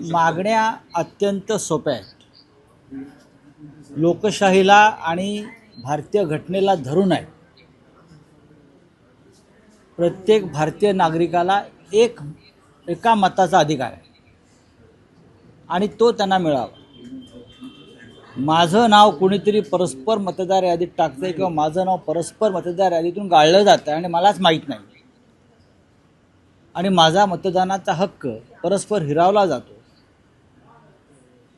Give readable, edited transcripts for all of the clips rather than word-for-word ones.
मागण्या अत्यंत सोप्या आहेत. लोकशाहीला आणि भारतीय घटनेला धरून आहे. प्रत्येक भारतीय नागरिकाला एका मताचा अधिकार आहे आणि तो त्यांना मिळावा. माझं नाव कुणीतरी परस्पर मतदार यादीत टाकतंय किंवा माझं नाव परस्पर मतदार यादीतून गाळलं जातं आणि मलाच माहीत नाही आणि माझा मतदानाचा हक्क परस्पर हिरावला जातो,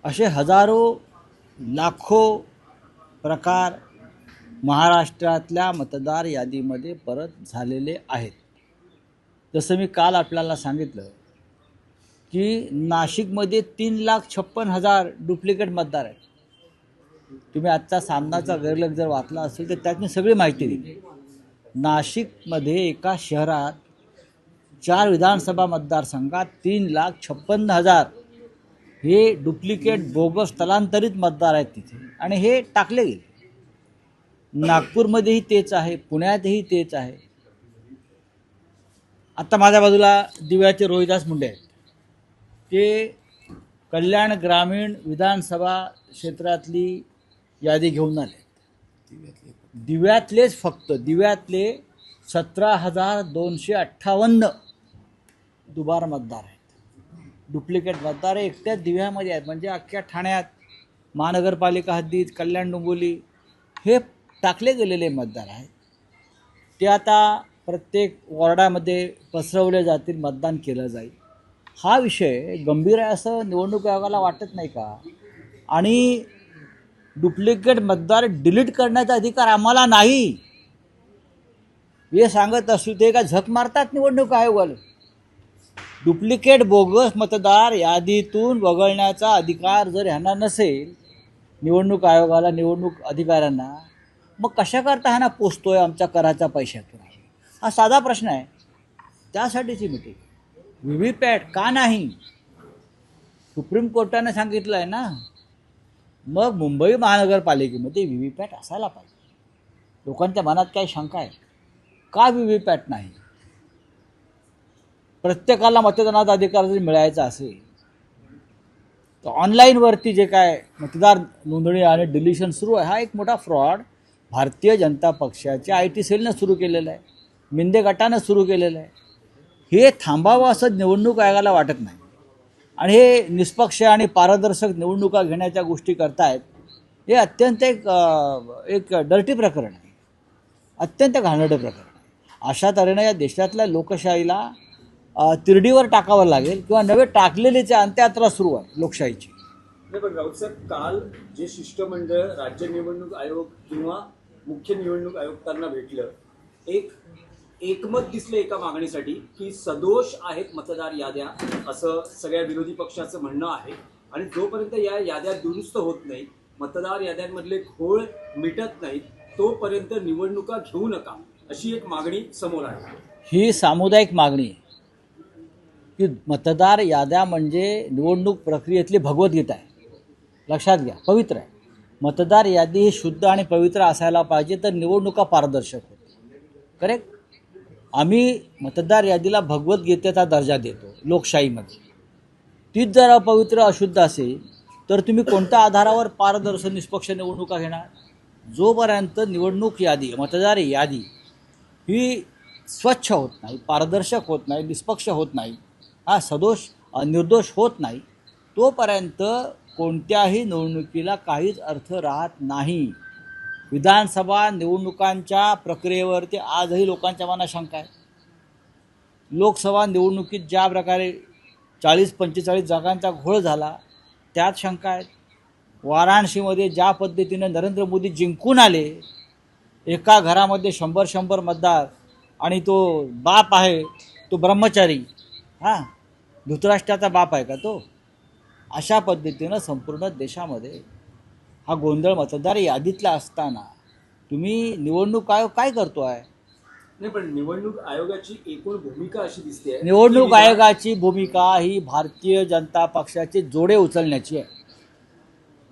असे हजारो लाखो प्रकार महाराष्ट्रातल्या मतदार यादीमध्ये परत झालेले आहेत. जसं मी काल आपल्याला सांगितलं की नाशिकमध्ये 3,56,000 डुप्लिकेट मतदार आहेत. तुम्ही आजचा सामनाचा गैरलेख जर वाचला असेल तर त्यात मी सगळी माहिती दिली. नाशिकमध्ये एका शहरात 4 विधानसभा मतदारसंघात 3,56,000 हे डुप्लिकेट बोगस स्थलांतरित मतदार आहेत तिथे आणि हे टाकले गेले. नागपूरमध्येही तेच आहे, पुण्यातही तेच आहे. आता माझ्या बाजूला दिव्याचे रोहिदास मुंडे आहेत. ते कल्याण ग्रामीण विधानसभा क्षेत्रातली यादी घेऊन आले. दिव्यातलेच फक्त दिव्यातले 17,258 दुबार मतदार आहेत. डुप्लिकेट मतदार एकट्याच दिव्यामध्ये आहेत. म्हणजे अख्ख्या ठाण्यात महानगरपालिका हद्दीत कल्याण डोंबिवली हे टाकले गेलेले मतदार आहेत. ते आता प्रत्येक वॉर्डामध्ये पसरवले जातील, मतदान केलं जाईल. हा विषय गंभीर आहे असं निवडणूक आयोगाला वाटत नाही का? आणि डुप्लिकेट मतदार डिलीट करण्याचा अधिकार आम्हाला नाही हे सांगत असू ते का झक मारतात निवडणूक आयोगाला? डुप्लिकेट बोगस मतदार यादीतून वगळण्याचा अधिकार जर ह्यांना नसेल, निवडणूक आयोगाला, निवडणूक अधिकाऱ्यांना, मग कशा करता ह्यांना पोचतोय आमच्या कराच्या पैशातून? हा साधा प्रश्न आहे. त्यासाठीची मीटिंग. व्हीव्हीपॅट का नाही? सुप्रीम कोर्टाने सांगितलं आहे ना. मग मुंबई महानगरपालिकेमध्ये व्हीव्हीपॅट असायला पाहिजे. लोकांच्या मनात काही शंका आहे का व्हीव्हीपॅट नाही? प्रत्येकाला मतदानाचा अधिकार जर मिळायचा असेल तर ऑनलाईनवरती जे काय मतदार नोंदणी आणि डिलिशन सुरू आहे, हा एक मोठा फ्रॉड भारतीय जनता पक्षाच्या IT सेलनं सुरू केलेला आहे, मिंदे गटानं सुरू केलेलं आहे. हे थांबावं असं निवडणूक आयोगाला वाटत नाही आणि हे निष्पक्ष आणि पारदर्शक निवडणुका घेण्याच्या गोष्टी करतायत. हे अत्यंत एक डर्टी प्रकरण आहे, अत्यंत घाणेरडं प्रकरण आहे. अशा तऱ्हेने या देशातल्या लोकशाहीला तिरडीवर टाकावं लागेल किंवा नवे टाकलेलीचे अंत्ययात्रा सुरू आहे लोकशाहीची. नाही, पण राऊत साहेब, काल जे शिष्टमंडळ राज्य निवडणूक आयोग किंवा मुख्य निवडणूक आयुक्तांना भेटलं, एकमत दिसलं एका मागणीसाठी की सदोष आहेत मतदार याद्या, असं सगळ्या विरोधी पक्षाचं म्हणणं आहे. आणि जोपर्यंत या याद्या दुरुस्त होत नाही, मतदार याद्यांमधले घोळ मिटत नाहीत, तोपर्यंत निवडणुका घेऊ नका, अशी एक मागणी समोर आहे. ही सामुदायिक मागणी आहे की मतदार याद्या म्हणजे निवडणूक प्रक्रियेतली भगवद्गीता आहे. लक्षात घ्या, पवित्र आहे. मतदार यादी ही शुद्ध आणि पवित्र असायला पाहिजे तर निवडणुका पारदर्शक होते. करेक्ट? आम्ही मतदार यादीला भगवद्गीतेचा दर्जा देतो लोकशाहीमध्ये. तीच जर अपवित्र अशुद्ध असेल तर तुम्ही कोणत्या आधारावर पारदर्शक निष्पक्ष निवडणुका घेणार? जोपर्यंत निवडणूक यादी, मतदार यादी ही स्वच्छ होत नाही, पारदर्शक होत नाही, निष्पक्ष होत नाही, हा सदोष निर्दोष होत नाही, तोपर्यंत कोणत्याही निवडणुकीला काहीच अर्थ राहत नाही. विधानसभा निवडणुकांच्या प्रक्रियेवरती आजही लोकांच्या मनात शंका आहे. लोकसभा निवडणुकीत ज्या प्रकारे 40-45 जागांचा घोळ झाला त्यात शंका आहेत. वाराणसीमध्ये ज्या पद्धतीने नरेंद्र मोदी जिंकून आले, एका घरामध्ये 100 मतदार आणि तो बाप आहे तो ब्रह्मचारी, धृतराष्ट्राचा बाप आहे का तो? अशा पद्धतीनं संपूर्ण देशामध्ये हा गोंधळ मतदार यादीतला असताना तुम्ही निवडणूक आयोग काय करतो आहे? नाही, पण निवडणूक आयोगाची एकूण भूमिका अशी दिसते. निवडणूक आयोगाची भूमिका ही भारतीय जनता पक्षाचे जोडे उचलण्याची आहे.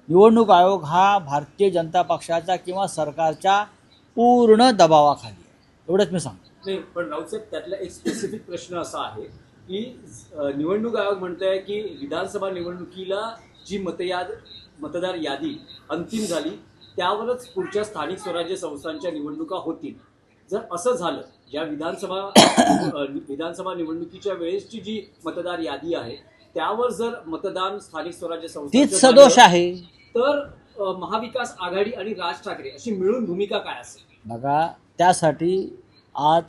निवडणूक आयोग हा भारतीय जनता पक्षाचा किंवा सरकारच्या पूर्ण दबावाखाली आहे, एवढंच मी सांगतो. नाही, पण राऊत साहेब, त्यातला एक स्पेसिफिक प्रश्न असा आहे की निवडणूक आयोग म्हणतोय की विधानसभा निवडणुकीला जी मतदार यादी अंतिम झाली त्यावरच पुढच्या स्थानिक स्वराज्य संस्थांच्या निवडणुका होतील. जर असं झालं, या विधानसभा निवडणुकीच्या वेळेसची जी मतदार यादी आहे त्यावर जर मतदान स्थानिक स्वराज्य तीच संस्थांचं सदोष झालं, आहे. तर महाविकास आघाडी आणि राज ठाकरे अशी मिळून भूमिका काय असेल? बघा, त्यासाठी आज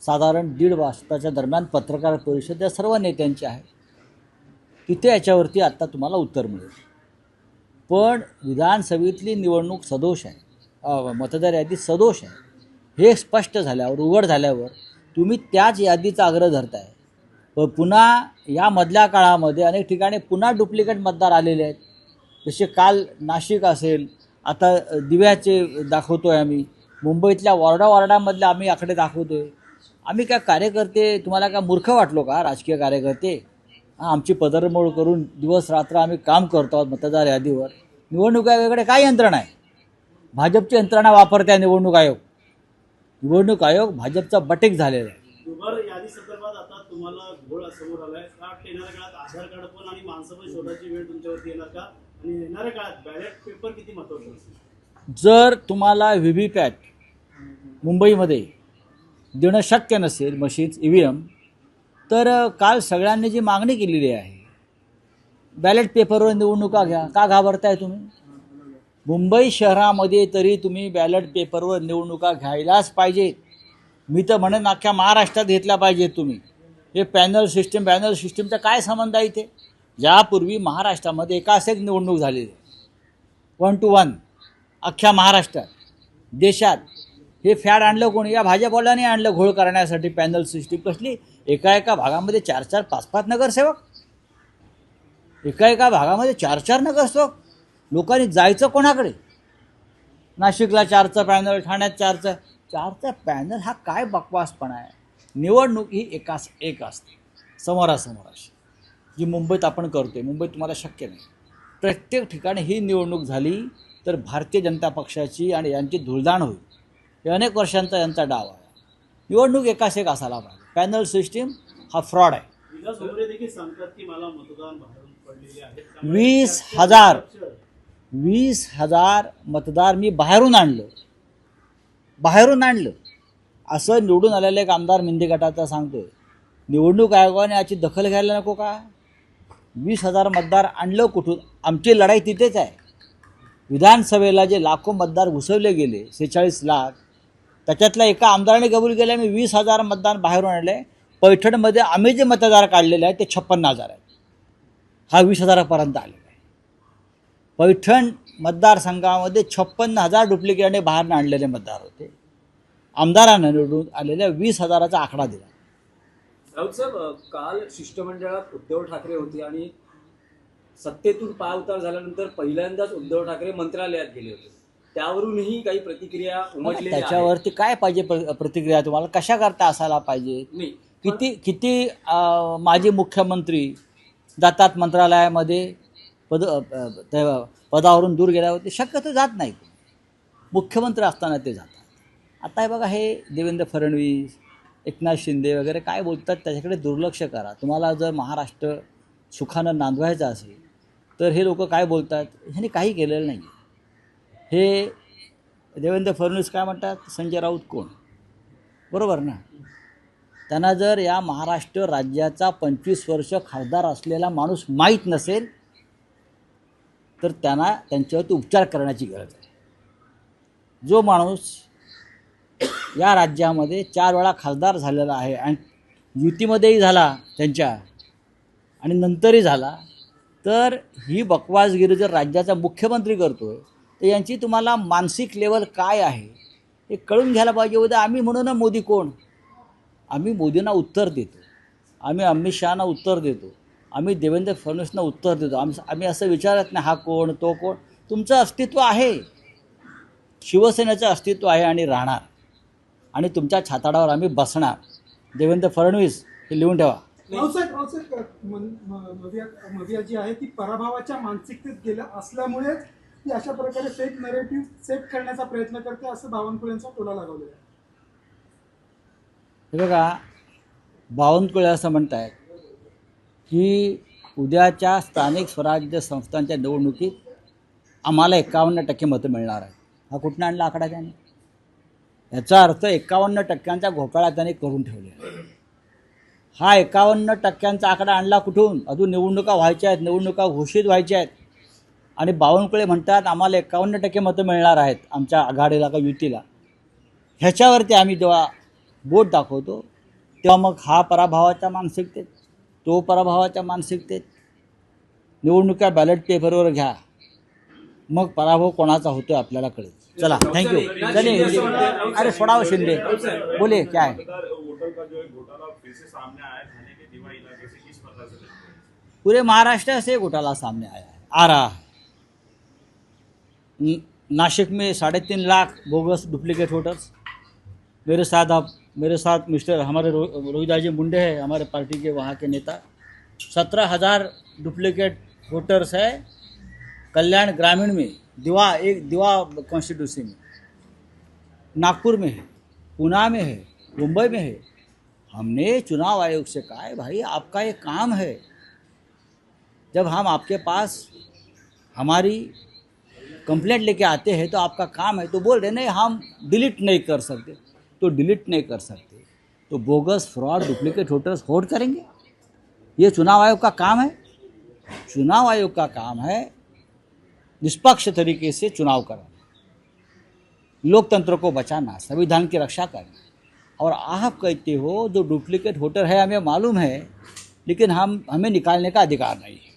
साधारण 1.5 वाजताच्या दरम्यान पत्रकार परिषद या सर्व नेत्यांची आहे. तिथे याच्यावरती आत्ता तुम्हाला उत्तर मिळेल. पण विधानसभेतली निवडणूक सदोष आहे, मतदार यादी सदोष आहे हे स्पष्ट झाल्यावर, उघड झाल्यावर तुम्ही त्याच यादीचा आग्रह धरताय. पण पुन्हा या मधल्या काळामध्ये अनेक ठिकाणी पुन्हा डुप्लिकेट मतदार आलेले आहेत. जसे काल नाशिक असेल, आता दिव्याचे दाखवतोय आम्ही, मुंबईतल्या वॉर्डामधले आम्ही आकडे दाखवतोय. आम्ही काय कार्यकर्ते तुम्हाला काय मूर्ख वाटलो का? राजकीय कार्यकर्ते आमची पदरमोड करून दिवस रात्र आम्ही काम करतो आहोत मतदार यादीवर. निवडणूक आयोगाकडे काय यंत्रणा आहे? भाजपची यंत्रणा वापरते निवडणूक आयोग. निवडणूक आयोग भाजपचा बटेक झालेला आहे. दुबार यादी संदर्भात आता तुम्हाला घोळ समोर आलाय का? येणाऱ्या काळात आधार कार्ड पण आणि माणसं पण शोधाची वेळ तुमच्यावरती येणार का? आणि येणाऱ्या काळात बॅलेट पेपर किती महत्त्वाचा असेल? जर तुम्हाला व्हीव्हीपॅट मुंबईमध्ये देणं शक्य नसेल, मशीन्स EVM, तर काल सगळ्यांनी जी मागणी केलेली आहे बॅलेट पेपरवर निवडणुका घ्या. का घाबरताय तुम्ही? मुंबई शहरामध्ये तरी तुम्ही बॅलेट पेपरवर निवडणुका घ्यायलाच पाहिजे. मी तर म्हणेन अख्ख्या महाराष्ट्रात घेतल्या पाहिजेत तुम्ही. हे पॅनल सिस्टीमचा काय संबंध आहे इथे? यापूर्वी महाराष्ट्रामध्ये एकाच एक निवडणूक झालेली आहे, 1 to 1 अख्ख्या महाराष्ट्रात. देशात हे फॅड आणलं कोणी? या भाजपवाल्यांनी आणलं घोळ करण्यासाठी. पॅनल सिस्टीम कसली? एका भागामध्ये 4-4, 5-5 नगरसेवक, एका भागामध्ये 4-4 नगरसेवक. लोकांनी जायचं कोणाकडे? नाशिकला 4चा पॅनल, ठाण्यात 4चा पॅनल. हा काय बकवासपणा आहे? निवडणूक ही एकाच एक असते, समोरासमोर अशी, जी मुंबईत आपण करतोय. मुंबईत तुम्हाला शक्य नाही. प्रत्येक ठिकाणी ही निवडणूक झाली तर भारतीय जनता पक्षाची आणि यांची धुळदाण होईल. हे अनेक वर्षांचा यांचा डाव आहे. निवडणूक एकाच एक असायला पाहिजे. पॅनल सिस्टीम हा फ्रॉड आहे. विकास भोगरे देखील सांगतात की मला मतदान बाहेरून पडलेले आहेत. 20,000 मतदार मी बाहेरून आणलं असं निवडून आलेले एक आमदार मिंदे गटाचा सांगतोय. निवडणूक आयोगाने याची दखल घ्यायला नको का? 20,000 मतदार आणलं कुठून? आमची लढाई तिथेच आहे. विधानसभेला जे लाखो मतदार घुसवले गेले, 46 लाख, त्याच्यातल्या एका आमदाराने कबूल केलं मी 20,000 मतदार बाहेरून आणले. पैठणमध्ये आम्ही जे मतदार काढलेले आहेत ते 56,000 आहेत. हा 20,000पर्यंत आलेला आहे. पैठण मतदारसंघामध्ये 56,000 डुप्लिकेटने बाहेर आणलेले मतदार होते. आमदारांना निवडून आलेल्या 20,000चा आकडा दिला. राऊत साहेब, काल शिष्टमंडळात उद्धव ठाकरे होते आणि सत्तेतून पायउतार झाल्यानंतर पहिल्यांदाच उद्धव ठाकरे मंत्रालयात गेले होते. त्यावरूनही काही प्रतिक्रिया उमटलेल्या आहेत. त्याच्यावरती काय पाहिजे प्रतिक्रिया? तुम्हाला कशा करता असायला पाहिजे? नाही, किती माजी मुख्यमंत्री जातात मंत्रालयामध्ये, पदावरून दूर गेल्यावरती? शक्यतो जात नाही. मुख्यमंत्री असताना ते जातात. आता हे बघा, हे देवेंद्र फडणवीस, एकनाथ शिंदे वगैरे काय बोलतात त्याच्याकडे दुर्लक्ष करा. तुम्हाला जर महाराष्ट्र सुखानं नांदवायचं असेल तर हे लोक काय बोलतात? ह्यांनी काही केलेलं नाही. हे देवेंद्र फडणवीस काय म्हणतात? संजय राऊत कोण? बरोबर ना? त्यांना जर या महाराष्ट्र राज्याचा 25 वर्ष खासदार असलेला माणूस माहीत नसेल तर त्यांना त्यांच्यावरती उपचार करण्याची गरज आहे. जो माणूस या राज्यामध्ये 4 वेळा खासदार झालेला आहे आणि युतीमध्येही झाला त्यांच्या आणि नंतरही झाला, तर ही बकवासगिरी जर राज्याचा मुख्यमंत्री करतोय तर यांची तुम्हाला मानसिक लेवल काय आहे हे कळून घ्यायला पाहिजे. उद्या आम्ही म्हणू ना मोदी कोण? आम्ही मोदींना उत्तर देतो, आम्ही अमित शहाना उत्तर देतो, आम्ही देवेंद्र फडणवीसना उत्तर देतो. आम्ही असं विचारत नाही हा कोण तो कोण. तुमचं अस्तित्व आहे, शिवसेनेचं अस्तित्व आहे आणि राहणार, आणि तुमच्या छाताडावर आम्ही बसणार. देवेंद्र फडणवीस हे लिहून ठेवा. मविया जी आहे ती पराभवाच्या मानसिकतेत गेल्या असल्यामुळेच ती अशा प्रकारे फेक नरेटिव्ह सेट करण्याचा प्रयत्न करते असं बावनकुळेंचा टोला लागवलेला आहे. हे बघा, बावनकुळे असं म्हणतायत की उद्याच्या स्थानिक स्वराज्य संस्थांच्या निवडणुकीत आम्हाला 51% मतं मिळणार आहेत. हा कुठनं आणला आकडा त्याने? याचा अर्थ 51% घोटाळा त्याने करून ठेवले. हा 51% आकडा आणला कुठून? अजून निवडणुका व्हायच्या आहेत, निवडणुका घोषित व्हायच्या आहेत आणि बावनकुळे म्हणतात आम्हाला 51% मतं मिळणार आहेत आमच्या आघाडीला का युतीला. ह्याच्यावरती आम्ही जेव्हा बोट दाखवतो तेव्हा मग हा पराभवाच्या मानसिकतेत, तो पराभवाच्या मानसिकतेत. निवडणुका बॅलेट पेपरवर घ्या, मग पराभव कोणाचा होतो आपल्याला कळेल. चला, थँक्यू. चलिए, अरे सोडाओ शिंदे, बोलिए क्या है? वोटर का जो है घोटाला फिर से सामने आया है थाने के दीवा इलाके से, किस प्रकार से देखते हैं? पूरे महाराष्ट्र से घोटाला सामने आया है, आ रहा है. नासिक में 3.5 लाख बोगस डुप्लीकेट वोटर्स. मेरे साथ मिस्टर हमारे रोहिदास जी मुंडे हैं, हमारे पार्टी के वहाँ के नेता. 17,000 डुप्लीकेट वोटर्स है कल्याण ग्रामीण में, दिवा कॉन्स्टिट्यूंसी में, नागपुर में है, पुणे में है, मुंबई में है. हमने चुनाव आयोग से कहा है भाई आपका ये काम है, जब हम आपके पास हमारी कंप्लेंट लेके आते हैं तो आपका काम है. तो बोल रहे नहीं हम डिलीट नहीं कर सकते. तो डिलीट नहीं कर सकते तो bogus fraud duplicate voters hold करेंगे? ये चुनाव आयोग का काम है. चुनाव आयोग का काम है निष्पक्ष तरीके से चुनाव कराना, लोकतंत्र को बचाना, संविधान की रक्षा करना. और आप कहते हो जो डुप्लीकेट वोटर है हमें मालूम है लेकिन हमें निकालने का अधिकार नहीं है.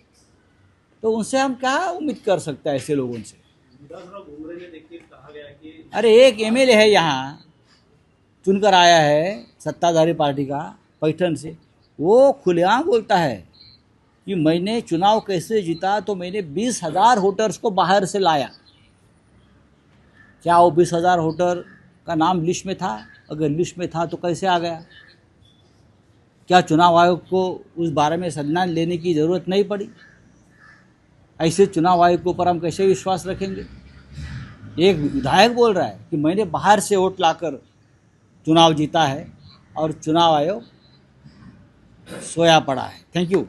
तो उनसे हम क्या उम्मीद कर सकते हैं ऐसे लोगों से? विकासराव भुमरे ने देखिए कहा गया कि अरे एक एमएलए है यहाँ चुनकर आया है सत्ताधारी पार्टी का पैठन से, वो खुलेआम बोलता है कि मैंने चुनाव कैसे जीता तो मैंने 20,000 वोटर्स को बाहर से लाया. क्या वो 20,000 वोटर का नाम लिस्ट में था? अगर लिस्ट में था तो कैसे आ गया? क्या चुनाव आयोग को उस बारे में संज्ञान लेने की ज़रूरत नहीं पड़ी? ऐसे चुनाव आयोग के ऊपर हम कैसे विश्वास रखेंगे? एक विधायक बोल रहा है कि मैंने बाहर से वोट लाकर चुनाव जीता है और चुनाव आयोग सोया पड़ा है. थँक्यू.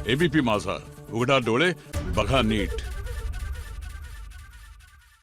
एबीपी माझा, उघडा डोळे बघा नीट.